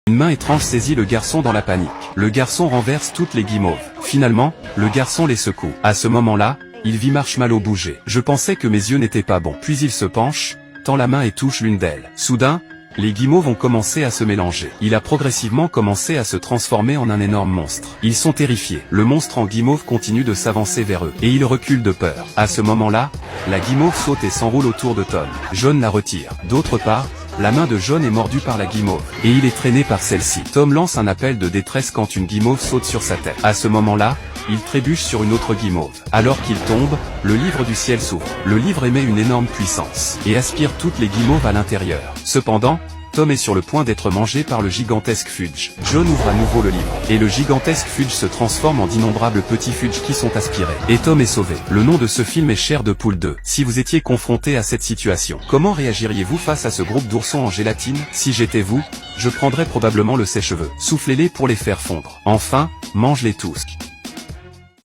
Une main étrange saisit le garçon dans la panique. Le garçon renverse toutes les guimauves. Finalement, le garçon les secoue. À ce moment-là, il vit Marshmallow bouger. Je pensais que mes yeux n'étaient pas bons. Puis il se penche, tend la main et touche l'une d'elles. Soudain, les guimauves ont commencé à se mélanger. Il a progressivement commencé à se transformer en un énorme monstre. Ils sont terrifiés. Le monstre en guimauve continue de s'avancer vers eux. Et il recule de peur. À ce moment-là, la guimauve saute et s'enroule autour de Tom. John la retire. D'autre part, la main de John est mordue par la guimauve, et il est traîné par celle-ci. Tom lance un appel de détresse quand une guimauve saute sur sa tête. À ce moment-là, il trébuche sur une autre guimauve. Alors qu'il tombe, le livre du ciel s'ouvre. Le livre émet une énorme puissance, et aspire toutes les guimauves à l'intérieur. Cependant, Tom est sur le point d'être mangé par le gigantesque Fudge. John ouvre à nouveau le livre, et le gigantesque Fudge se transforme en d'innombrables petits Fudge qui sont aspirés. Et Tom est sauvé. Le nom de ce film est Chair de Poule 2. Si vous étiez confronté à cette situation, comment réagiriez-vous face à ce groupe d'oursons en gélatine? Si j'étais vous, je prendrais probablement le sèche-cheveux. Soufflez-les pour les faire fondre. Enfin, mange-les tous.